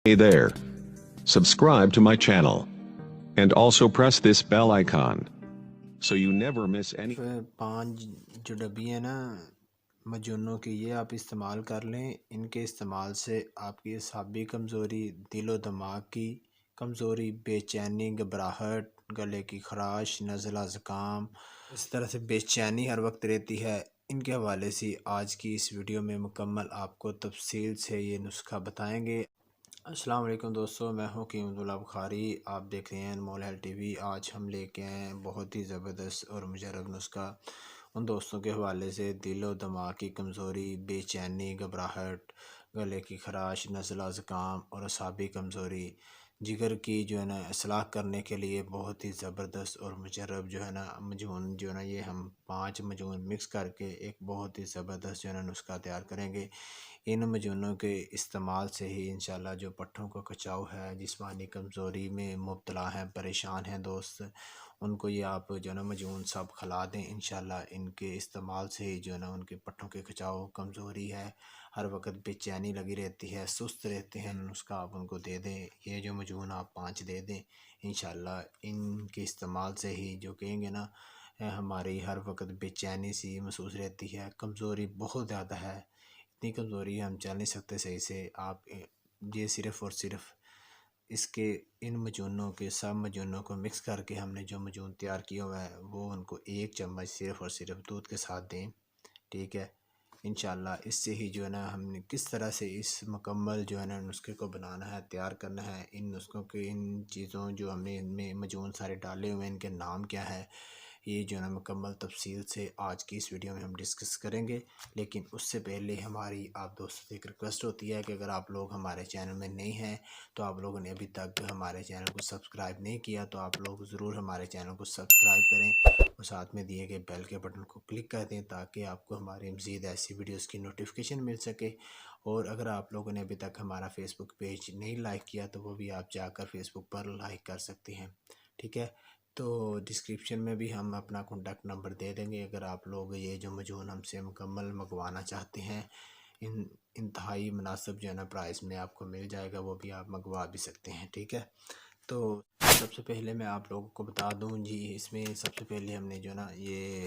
Hey there. Subscribe to my channel. And also press this bell icon so you never miss any. 5 جو ڈبی ہیں نا مجنوں کی، یہ آپ استعمال کر لیں۔ ان کے استعمال سے آپ کی اعصابی کمزوری، دل و دماغ کی کمزوری، بے چینی، گھبراہٹ، گلے کی خراش، نزلہ زکام، اس طرح سے بے چینی ہر وقت رہتی ہے، ان کے حوالے سے آج کی اس ویڈیو میں مکمل آپ کو تفصیل سے یہ نسخہ بتائیں گے۔ السلام علیکم دوستو، میں ہوں قیمت اللہ بخاری، آپ دیکھ رہے ہیں انمول ہیلتھ ٹی وی۔ آج ہم لے کے آئے ہیں بہت ہی زبردست اور مجرب نسخہ ان دوستوں کے حوالے سے دل و دماغ کی کمزوری، بے چینی، گھبراہٹ، گلے کی خراش، نزلہ زکام اور اعصابی کمزوری، جگر کی جو ہے نا اصلاح کرنے کے لیے بہت ہی زبردست اور مجرب جو ہے نا مجون جو ہے نا، یہ ہم 5 مجون مکس کر کے ایک بہت ہی زبردست جو ہے نا نسخہ تیار کریں گے۔ ان مجونوں کے استعمال سے ہی انشاءاللہ جو پٹھوں کا کچاؤ ہے، جسمانی کمزوری میں مبتلا ہیں، پریشان ہیں دوست، ان کو یہ آپ جو ہے نا مجون سب کھلا دیں، انشاءاللہ ان کے استعمال سے ہی جو ہے نا ان کے پٹھوں کے کچاؤ، کمزوری ہے، ہر وقت بے چینی لگی رہتی ہے، سست رہتے ہیں، نسخہ آپ ان کو دے دیں، یہ جو مجون آپ 5 دے دیں، انشاءاللہ ان کے استعمال سے ہی جو کہیں گے نا ہماری ہر وقت بے چینی سی محسوس رہتی ہے، کمزوری بہت زیادہ ہے، اتنی کمزوری ہے ہم چل نہیں سکتے صحیح سے، آپ یہ صرف اور صرف اس کے ان مجونوں کے سب مجونوں کو مکس کر کے ہم نے جو مجون تیار کیا ہوا ہے وہ ان کو 1 چمچ صرف اور صرف دودھ کے ساتھ دیں، ٹھیک ہے۔ انشاءاللہ اس سے ہی جو ہے نا ہم نے کس طرح سے اس مکمل جو ہے نا نسخے کو بنانا ہے، تیار کرنا ہے، ان نسخوں کے ان چیزوں جو ہم نے ان میں مجون سارے ڈالے ہوئے ہیں، ان کے نام کیا ہے، یہ جو ہے نا مکمل تفصیل سے آج کی اس ویڈیو میں ہم ڈسکس کریں گے۔ لیکن اس سے پہلے ہماری آپ دوستوں سے ایک ریکویسٹ ہوتی ہے کہ اگر آپ لوگ ہمارے چینل میں نہیں ہیں تو آپ لوگوں نے ابھی تک ہمارے چینل کو سبسکرائب نہیں کیا تو آپ لوگ ضرور ہمارے چینل کو سبسکرائب کریں اور ساتھ میں دیے گئے بیل کے بٹن کو کلک کر دیں تاکہ آپ کو ہماری مزید ایسی ویڈیوز کی نوٹیفیکیشن مل سکے۔ اور اگر آپ لوگوں نے ابھی تک ہمارا فیس بک پیج نہیں لائک کیا تو وہ بھی آپ جا کر فیس بک پر لائک کر سکتے ہیں، ٹھیک ہے۔ تو ڈسکرپشن میں بھی ہم اپنا کانٹیکٹ نمبر دے دیں گے، اگر آپ لوگ یہ جو مجون ہم سے مکمل منگوانا چاہتے ہیں، انتہائی مناسب جو ہے نا پرائس میں آپ کو مل جائے گا، وہ بھی آپ منگوا بھی سکتے ہیں، ٹھیک ہے۔ تو سب سے پہلے میں آپ لوگوں کو بتا دوں جی، اس میں سب سے پہلے ہم نے جو ہے نا یہ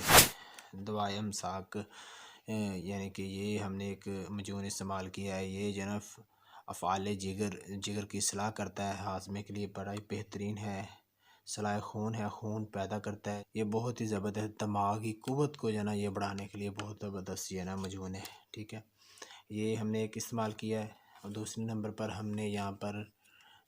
دوائی امساک یعنی کہ یہ ہم نے ایک مجون استعمال کیا ہے، یہ جو ہے نا افعال جگر کی اصلاح کرتا ہے، ہاضمے کے لیے بڑا ہی بہترین ہے، صلاح خون ہے، خون پیدا کرتا ہے، یہ بہت ہی زبردست دماغی قوت کو جو ہے نا یہ بڑھانے کے لیے بہت زبردست یہ ہے نا مجون ہے، ٹھیک ہے۔ یہ ہم نے ایک استعمال کیا ہے، اور دوسرے نمبر پر ہم نے یہاں پر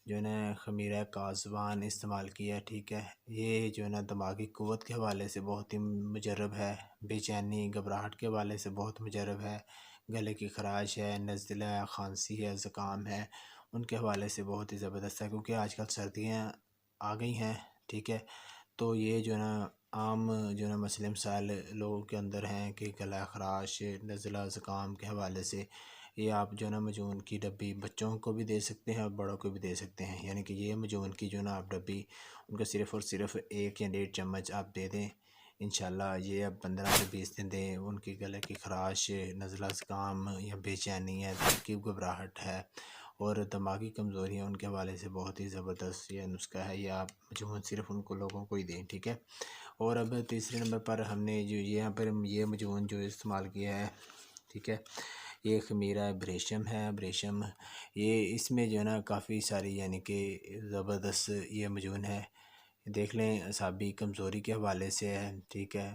جو ہے نا خمیرہ کازوان استعمال کیا ہے، ٹھیک ہے۔ یہ جو ہے نا دماغی قوت کے حوالے سے بہت ہی مجرب ہے، بے چینی گھبراہٹ کے حوالے سے بہت مجرب ہے، گلے کی خراش ہے، نزلہ ہے، کھانسی ہے، زکام ہے، ان کے حوالے سے بہت ہی زبردست ہے، کیونکہ آج کل سردیاں آ گئی ہیں، ٹھیک ہے۔ تو یہ جو ہے نا عام جو ہے نا مسئلے مسائل لوگوں کے اندر ہیں کہ گلا خراش، نزلہ زکام کے حوالے سے یہ آپ جو ہے نا مجون کی ڈبی بچوں کو بھی دے سکتے ہیں اور بڑوں کو بھی دے سکتے ہیں، یعنی کہ یہ مجون کی جو ہے نا آپ ڈبی ان کا صرف اور صرف 1 یا 1.5 چمچ آپ دے دیں، انشاءاللہ یہ اب 15 سے 20 دن دیں، ان کی گلے کی خراش، نزلہ زکام یا بے چینی ہے، دل کی گھبراہٹ ہے اور دماغی کمزوریاں، ان کے حوالے سے بہت ہی زبردست یہ نسخہ ہے، یہ آپ مجموعاً صرف ان کو لوگوں کو ہی دیں، ٹھیک ہے۔ اور اب تیسرے نمبر پر ہم نے جو یہاں پر یہ مجموعاً جو استعمال کیا ہے، ٹھیک ہے، یہ خمیرہ بریشم ہے، بریشم، یہ اس میں جو ہے نا کافی ساری یعنی کہ زبردست یہ مجون ہے، دیکھ لیں اعصابی کمزوری کے حوالے سے ہے، ٹھیک ہے،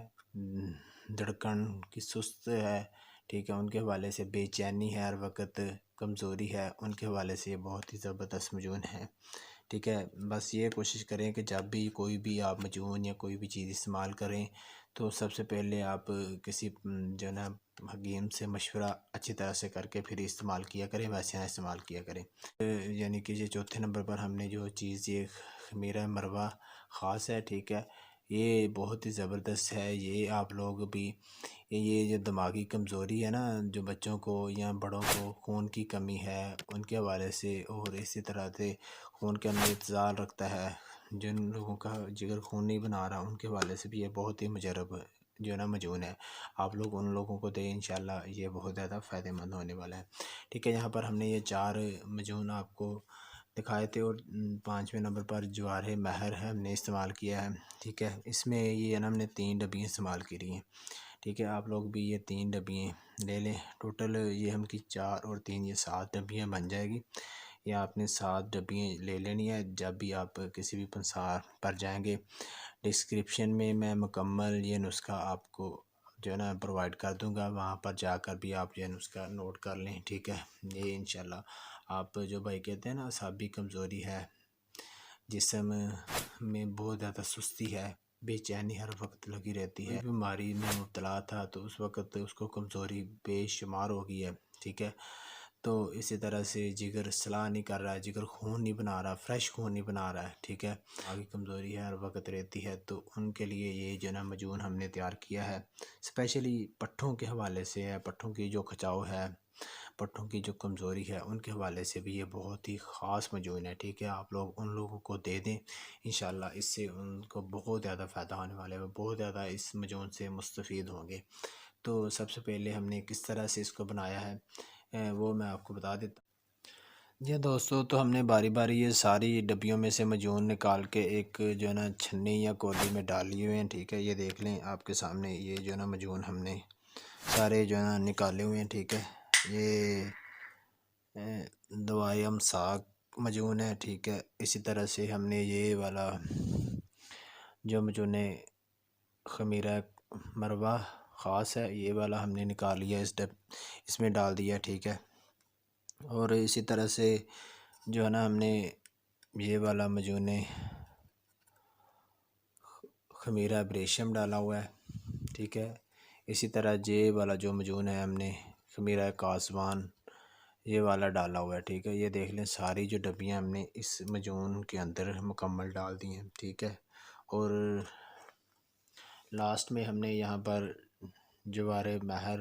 دھڑکن کی سست ہے، ٹھیک ہے، ان کے حوالے سے بے چینی ہے، ہر وقت کمزوری ہے، ان کے حوالے سے یہ بہت ہی زبردست مجون ہے، ٹھیک ہے۔ بس یہ کوشش کریں کہ جب بھی کوئی بھی آپ مجون یا کوئی بھی چیز استعمال کریں تو سب سے پہلے آپ کسی جو ہے نا حکیم سے مشورہ اچھی طرح سے کر کے پھر استعمال کیا کریں، ویسے نہ استعمال کیا کریں۔ یعنی کہ یہ چوتھے نمبر پر ہم نے جو چیز یہ خمیرہ مروہ خاص ہے، ٹھیک ہے، یہ بہت ہی زبردست ہے، یہ آپ لوگ بھی یہ جو دماغی کمزوری ہے نا، جو بچوں کو یا بڑوں کو خون کی کمی ہے ان کے حوالے سے، اور اسی طرح سے خون کے اندر اتصال رکھتا ہے، جن لوگوں کا جگر خون نہیں بنا رہا ان کے حوالے سے بھی یہ بہت ہی مجرب جو ہے نا مجون ہے، آپ لوگ ان لوگوں کو دیں، انشاءاللہ یہ بہت زیادہ فائدہ مند ہونے والا ہے، ٹھیک ہے۔ یہاں پر ہم نے یہ 4 مجون آپ کو دکھائے تھے، اور 5ویں نمبر پر جوار مہر ہے ہم نے استعمال کیا ہے، ٹھیک ہے۔ اس میں یہ ہے نا ہم نے 3 ڈبیاں استعمال کری ہیں، ٹھیک ہے۔ آپ لوگ بھی یہ 3 ڈبیاں لے لیں، ٹوٹل یہ ہم کی 4 اور 3 یہ 7 ڈبیاں بن جائے گی۔ یہ آپ نے 7 ڈبیاں لے لینی ہے۔ جب بھی آپ کسی بھی پنسار پر جائیں گے، ڈسکرپشن میں میں مکمل یہ نسخہ آپ کو جو ہے نا پرووائڈ کر دوں گا، وہاں پر جا کر بھی آپ یہ نسخہ نوٹ کر لیں، ٹھیک ہے۔ یہ انشاءاللہ آپ جو بھائی کہتے ہیں نا اعصابی کمزوری ہے، جسم میں بہت زیادہ سستی ہے، بے چینی ہر وقت لگی رہتی ہے، کوئی بیماری میں مبتلا تھا تو اس وقت اس کو کمزوری بے شمار ہو گئی ہے، ٹھیک ہے۔ تو اسی طرح سے جگر صلاح نہیں کر رہا ہے، جگر خون نہیں بنا رہا، فریش خون نہیں بنا رہا ہے، ٹھیک ہے، آگے کمزوری ہے ہر وقت رہتی ہے، تو ان کے لیے یہ جو نا مجون ہم نے تیار کیا ہے، اسپیشلی پٹھوں کے حوالے سے ہے، پٹھوں کی جو کھچاؤ ہے، پٹھوں کی جو کمزوری ہے، ان کے حوالے سے بھی یہ بہت ہی خاص مجون ہے، ٹھیک ہے۔ آپ لوگ ان لوگوں کو دے دیں، انشاءاللہ اس سے ان کو بہت زیادہ فائدہ ہونے والے ہے، بہت زیادہ اس مجون سے مستفید ہوں گے۔ تو سب سے پہلے ہم نے کس طرح سے اس کو بنایا ہے وہ میں آپ کو بتا دیتا ہوں۔ جی دوستو، تو ہم نے باری باری یہ ساری ڈبیوں میں سے مجون نکال کے ایک جو ہے نا چھنی یا کولی میں ڈال لیے ہوئے ہیں، ٹھیک ہے۔ یہ دیکھ لیں آپ کے سامنے، یہ جو ہے نا مجون ہم نے سارے جو ہے نا نکالے ہوئے ہیں، ٹھیک ہے۔ یہ دوائی امساک مجون ہے، ٹھیک ہے۔ اسی طرح سے ہم نے یہ والا جو مجون خمیرہ مروہ خاص ہے، یہ والا ہم نے نکال لیا، اس میں ڈال دیا، ٹھیک ہے۔ اور اسی طرح سے جو ہے نا ہم نے یہ والا مجون خمیرہ بریشم ڈالا ہوا ہے، ٹھیک ہے۔ اسی طرح یہ والا جو مجون ہے ہم نے خمیرہ کاسوان یہ والا ڈالا ہوا ہے، ٹھیک ہے۔ یہ دیکھ لیں ساری جو ڈبیاں ہم نے اس مجون کے اندر مکمل ڈال دی ہیں، ٹھیک ہے۔ اور لاسٹ میں ہم نے یہاں پر جوار مہر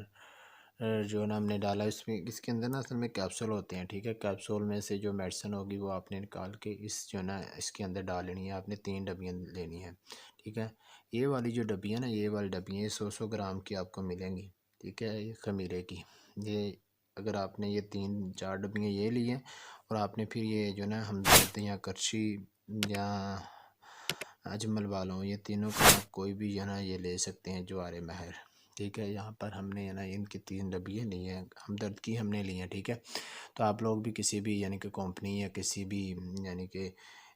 جو نا ہم نے ڈالا، اس کے اندر نا اصل میں کیپسول ہوتے ہیں، ٹھیک ہے۔ کیپسول میں سے جو میڈیسن ہوگی وہ آپ نے نکال کے جو نا اس کے اندر ڈالنی ہے، آپ نے 3 ڈبیاں لینی ہیں، ٹھیک ہے۔ یہ والی جو ڈبیاں نا، یہ والی ڈبیاں 100 گرام کی آپ کو ملیں گی، ٹھیک ہے، یہ خمیرے کی۔ یہ اگر آپ نے یہ 3-4 ڈبیاں یہ لی ہیں، اور آپ نے پھر یہ جو نا ہمدرد یا کرچی یا اجمل والوں، یہ تینوں کا آپ کوئی بھی جو ہے نا یہ لے سکتے ہیں جوار مہر، ٹھیک ہے۔ یہاں پر ہم نے نا ان کی 3 ڈبیاں لی ہیں، ہمدرد کی ہم نے لی ہیں، ٹھیک ہے۔ تو آپ لوگ بھی کسی بھی یعنی کہ کمپنی یا کسی بھی یعنی کہ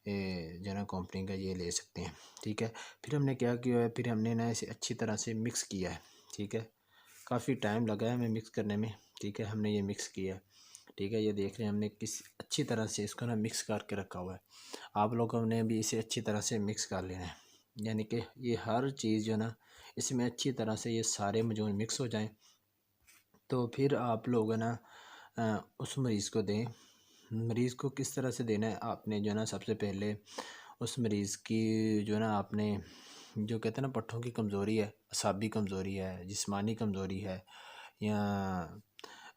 جو ہے نا کمپنی کا یہ لے سکتے ہیں، ٹھیک ہے۔ پھر ہم نے کیا کیا ہے، پھر ہم نے نا اسے اچھی طرح سے مکس کیا ہے، ٹھیک ہے۔ کافی ٹائم لگا ہے ہمیں مکس کرنے میں، ٹھیک ہے۔ ہم نے یہ مکس کیا ہے، ٹھیک ہے۔ یہ دیکھ رہے ہیں ہم نے اچھی طرح سے اس کو نا مکس کر کے رکھا ہوا ہے۔ آپ لوگوں نے بھی اسے اچھی طرح سے مکس کر لینا ہے، یعنی کہ یہ ہر چیز جو نا اس میں اچھی طرح سے یہ سارے مجون مکس ہو جائیں، تو پھر آپ لوگ نا اس مریض کو دیں۔ مریض کو کس طرح سے دینا ہے، آپ نے جو نا سب سے پہلے اس مریض کی جو نا آپ نے جو کہتے ہیں نا پٹھوں کی کمزوری ہے، اعصابی کمزوری ہے، جسمانی کمزوری ہے، یا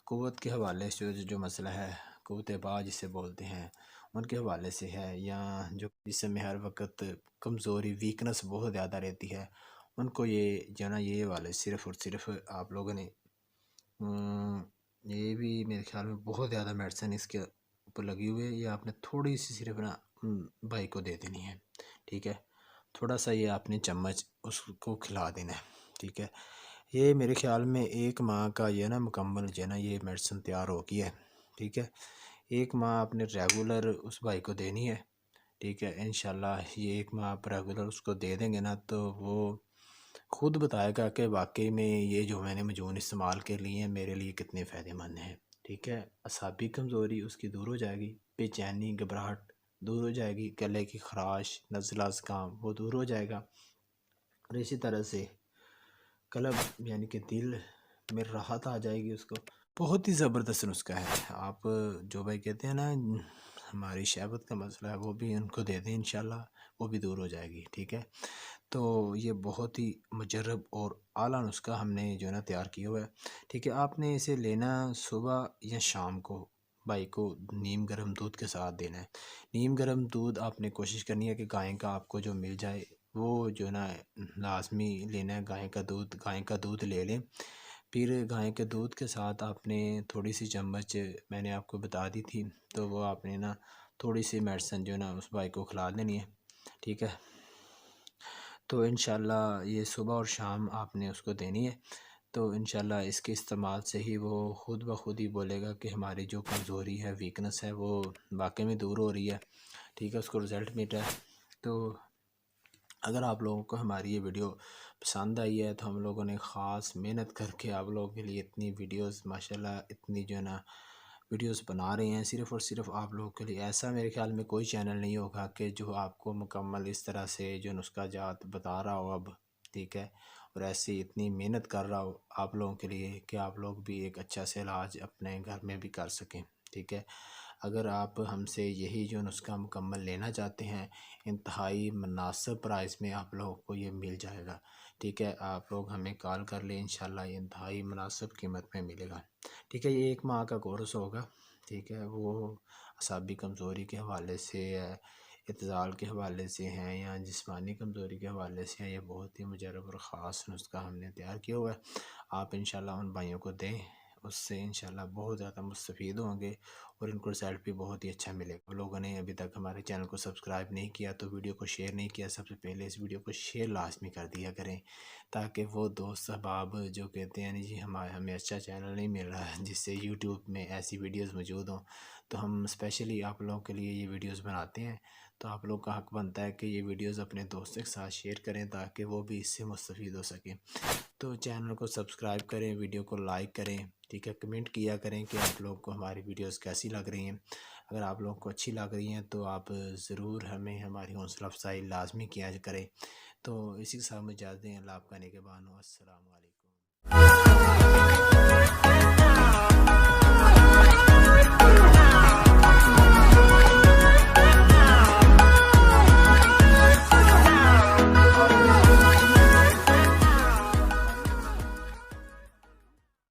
قوت کے حوالے سے جو مسئلہ ہے، قوت با جسے بولتے ہیں، ان کے حوالے سے ہے، یا جو جسم میں ہر وقت کمزوری ویکنس بہت زیادہ رہتی ہے، ان کو یہ جو نا یہ والے صرف اور صرف آپ لوگوں نے یہ بھی میرے خیال میں بہت زیادہ میڈیسن اس کے اوپر لگی ہوئی ہے، یہ آپ نے تھوڑی سی صرف نا بھائی کو دے دینی ہے، ٹھیک ہے۔ تھوڑا سا یہ آپ نے چمچ اس کو کھلا دینا ہے، ٹھیک ہے۔ یہ میرے خیال میں 1 ماہ کا یہ نا مکمل جو ہے نا یہ میڈیسن تیار ہو گئی ہے، ٹھیک ہے۔ 1 ماہ آپ نے ریگولر اس بھائی کو دینی ہے، ٹھیک ہے۔ انشاءاللہ یہ 1 ماہ آپ ریگولر اس کو دے دیں گے نا، تو وہ خود بتائے گا کہ واقعی میں یہ جو میں نے مجون استعمال کے لیے ہیں میرے لیے کتنے فائدہ مند ہیں، ٹھیک ہے۔ اعصابی کمزوری اس کی دور ہو جائے گی، بے چینی گھبراہٹ دور ہو جائے گی، گلے کی خراش نزلہ زکام وہ دور ہو جائے گا، اور اسی طرح سے قلب یعنی کہ دل میں راحت آ جائے گی اس کو۔ بہت ہی زبردست نسخہ ہے، آپ جو بھائی کہتے ہیں نا ہماری شہوت کا مسئلہ ہے وہ بھی ان کو دے دیں، انشاءاللہ وہ بھی دور ہو جائے گی، ٹھیک ہے۔ تو یہ بہت ہی مجرب اور اعلیٰ نسخہ ہم نے جو ہے نا تیار کیا ہوا ہے، ٹھیک ہے۔ آپ نے اسے لینا صبح یا شام کو، بھائی کو نیم گرم دودھ کے ساتھ دینا ہے۔ نیم گرم دودھ آپ نے کوشش کرنی ہے کہ گائے کا آپ کو جو مل جائے وہ جو ہے نا لازمی لینا ہے، گائے کا دودھ لے لیں۔ پھر گائے کے دودھ کے ساتھ آپ نے تھوڑی سی چمچ میں نے آپ کو بتا دی تھی، تو وہ آپ نے نا تھوڑی سی میڈیسن جو ہے نا اس بھائی کو کھلا دینی ہے، ٹھیک ہے۔ تو انشاءاللہ یہ صبح اور شام آپ نے اس کو دینی ہے، تو انشاءاللہ اس کے استعمال سے ہی وہ خود بخود ہی بولے گا کہ ہماری جو کمزوری ہے، ویکنس ہے، وہ واقعی میں دور ہو رہی ہے، ٹھیک ہے، اس کو رزلٹ مل رہا ہے۔ تو اگر آپ لوگوں کو ہماری یہ ویڈیو پسند آئی ہے تو ہم لوگوں نے خاص محنت کر کے آپ لوگوں کے لیے اتنی ویڈیوز ماشاءاللہ اتنی جو ہے نا ویڈیوز بنا رہے ہیں، صرف اور صرف آپ لوگوں کے لیے۔ ایسا میرے خیال میں کوئی چینل نہیں ہوگا کہ جو آپ کو مکمل اس طرح سے جو نسخہ جات بتا رہا ہو اب، ٹھیک ہے، اور ایسی اتنی محنت کر رہا ہو آپ لوگوں کے لیے کہ آپ لوگ بھی ایک اچھا سے علاج اپنے گھر میں بھی کر سکیں، ٹھیک ہے۔ اگر آپ ہم سے یہی جو نسخہ مکمل لینا چاہتے ہیں، انتہائی مناسب پرائز میں آپ لوگوں کو یہ مل جائے گا، ٹھیک ہے۔ آپ لوگ ہمیں کال کر لیں، انشاءاللہ یہ انتہائی مناسب قیمت میں ملے گا، ٹھیک ہے۔ یہ 1 ماہ کا کورس ہوگا، ٹھیک ہے۔ وہ اعصابی کمزوری کے حوالے سے ہے، اعتدال کے حوالے سے ہیں، یا جسمانی کمزوری کے حوالے سے ہیں، یہ بہت ہی مجرب اور خاص نسخہ ہم نے تیار کیا ہوا ہے۔ آپ انشاءاللہ ان بھائیوں کو دیں، اس سے انشاءاللہ بہت زیادہ مستفید ہوں گے اور ان کو رزلٹ بھی بہت ہی اچھا ملے گا۔ لوگوں نے ابھی تک ہمارے چینل کو سبسکرائب نہیں کیا تو ویڈیو کو شیئر نہیں کیا، سب سے پہلے اس ویڈیو کو شیئر لازمی کر دیا کریں، تاکہ وہ دوست احباب جو کہتے ہیں جی ہمیں اچھا چینل نہیں مل رہا ہے جس سے یوٹیوب میں ایسی ویڈیوز موجود ہوں، تو ہم اسپیشلی آپ لوگوں کے لیے یہ ویڈیوز بناتے ہیں۔ تو آپ لوگ کا حق بنتا ہے کہ یہ ویڈیوز اپنے دوستوں کے ساتھ شیئر کریں تاکہ وہ بھی اس سے مستفید ہو سکیں۔ تو چینل کو سبسکرائب کریں، ویڈیو کو لائک کریں، ٹھیک ہے، کمنٹ کیا کریں کہ آپ لوگ کو ہماری ویڈیوز کیسی لگ رہی ہیں۔ اگر آپ لوگوں کو اچھی لگ رہی ہیں تو آپ ضرور ہمیں ہماری حوصلہ افزائی لازمی کیا کریں۔ تو اسی کے ساتھ مجھے اجازت دیں، اللہ آپ کا نگہبان ہو، السلام علیکم۔